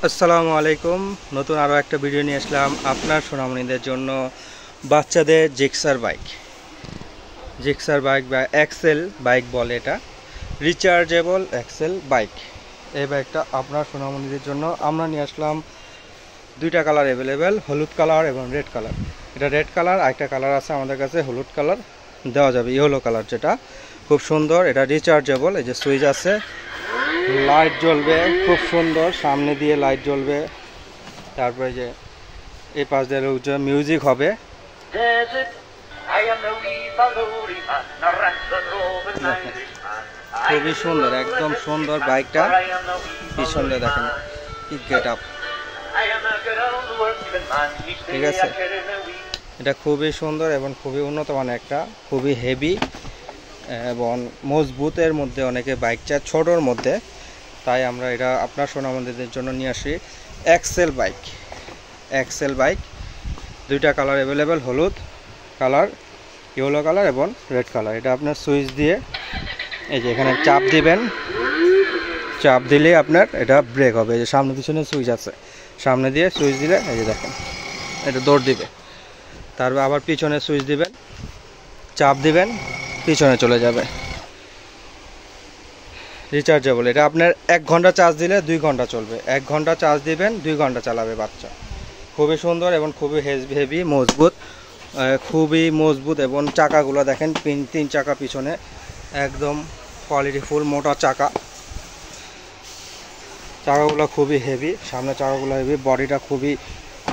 আসসালামু আলাইকুম। নতুন আরও একটা ভিডিও নিয়ে আসলাম আপনার সোনামণিদের জন্য। বাচ্চাদের জিক্সার বাইক বা এক্সেল বাইক বলে, এটা রিচার্জেবল এক্সেল বাইক। এই বাইকটা আপনার সোনামণিদের জন্য আমরা নিয়ে আসলাম। দুইটা কালার অ্যাভেলেবেল, হলুদ কালার এবং রেড কালার। এটা রেড কালার, আরেকটা কালার আছে আমাদের কাছে হলুদ কালার, দেওয়া যাবে ইয়েলো কালার, যেটা খুব সুন্দর। এটা রিচার্জেবল, এই যে সুইচ আছে, লাইট জ্বলবে খুব সুন্দর, সামনে দিয়ে লাইট জ্বলবে। তারপরে যে এই পাশ দিয়ে মিউজিক হবে। খুবই সুন্দর, একদম সুন্দর বাইকটা। পিছনে দেখেন কি গেট আপ, ঠিক আছে। এটা খুবই সুন্দর এবং খুবই উন্নত মানের, একটা খুবই হেভি এবং মজবুতের মধ্যে অনেকে বাইক চায় ছোটোর মধ্যে, তাই আমরা এটা আপনার সোনামণিদের জন্য নিয়ে আসি। এক্সেল বাইক, দুইটা কালার অ্যাভেলেবেল, হলুদ কালার, ইয়েলো কালার এবং রেড কালার। এটা আপনার সুইচ দিয়ে এই যে এখানে চাপ দিবেন, চাপ দিলে আপনার এটা ব্রেক হবে। এই যে সামনে পিছনে সুইচ আছে, সামনে দিয়ে সুইচ দিলে এই যে দেখেন এটা দৌড় দিবে। তারপর আবার পিছনে সুইচ দিবেন, চাপ দিবেন, পিছনে চলে যাবে। রিচার্জেবল, এটা আপনার 1 ঘন্টা চার্জ দিলে 2 ঘন্টা চলবে। 1 ঘন্টা চার্জ দিবেন, 2 ঘন্টা চালাবে বাচ্চা। খুবই সুন্দর এবং খুবই হেভি, মজবুত, খুবই মজবুত। এবং চাকাগুলো দেখেন, 3 চাকা পিছনে, একদম কোয়ালিটি ফুল মোটা চাকাগুলো খুবই হেভি, সামনে চাকাগুলো হেভি, বডিটা খুবই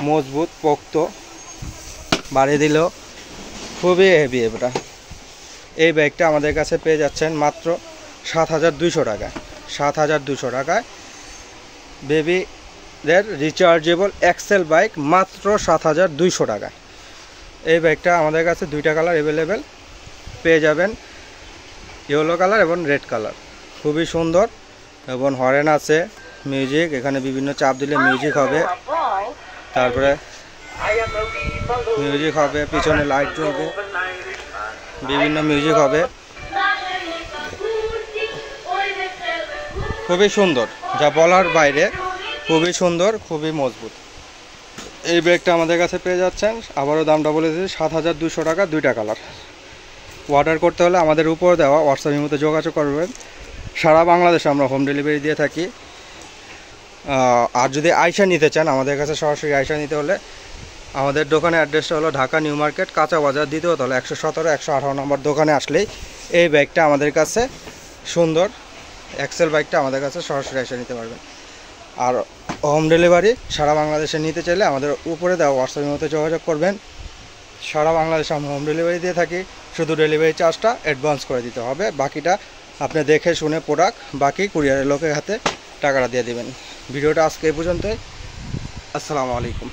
মজবুত পোক্ত, বাড়িয়ে দিলেও খুবই হেভি। এটা এই ব্যাগটা আমাদের কাছে পেয়ে যাচ্ছেন মাত্র 7,200 টাকায়। 7,200 টাকায় বেবিদের রিচার্জেবল এক্সেল বাইক, মাত্র 7,200 টাকায়। এই বাইকটা আমাদের কাছে দুইটা কালার অ্যাভেলেবেল পেয়ে যাবেন, ইয়েলো কালার এবং রেড কালার। খুবই সুন্দর এবং হরেন আছে, মিউজিক, এখানে বিভিন্ন চাপ দিলে মিউজিক হবে। তারপরে মিউজিক হবে, পিছনে লাইট জ্বলবে, বিভিন্ন মিউজিক হবে। খুবই সুন্দর, যা বলার বাইরে, খুবই সুন্দর, খুবই মজবুত। এই ব্যাগটা আমাদের কাছে পেয়ে যাচ্ছেন, আবারও দামটা বলে দিচ্ছি, 7,200 টাকা, দুইটা কালার। অর্ডার করতে হলে আমাদের উপর দেওয়া হোয়াটসঅ্যাপের মধ্যে যোগাযোগ করবেন। সারা বাংলাদেশে আমরা হোম ডেলিভারি দিয়ে থাকি। আর যদি আইসা নিতে চান আমাদের কাছে, সরাসরি আইসা নিতে হলে আমাদের দোকানের অ্যাড্রেসটা হলো ঢাকা নিউ মার্কেট, কাঁচা বাজার, দ্বিতীয় তলা, 117, 118 নম্বর দোকানে আসলেই এই ব্যাগটা আমাদের কাছে, সুন্দর এক্সেল বাইকটা আমাদের কাছে সরাসরি এসে নিতে পারবেন। আর হোম ডেলিভারি সারা বাংলাদেশে নিতে চাইলে আমাদের উপরে দেওয়া হোয়াটসঅ্যাপের মধ্যে যোগাযোগ করবেন। সারা বাংলাদেশে আমরা হোম ডেলিভারি দিয়ে থাকি, শুধু ডেলিভারি চার্জটা অ্যাডভান্স করে দিতে হবে, বাকিটা আপনি দেখে শুনে প্রোডাক্ট, বাকি কুরিয়ারের লোকের হাতে টাকাটা দিয়ে দেবেন। ভিডিওটা আজকে এই পর্যন্তই। আসসালামু আলাইকুম।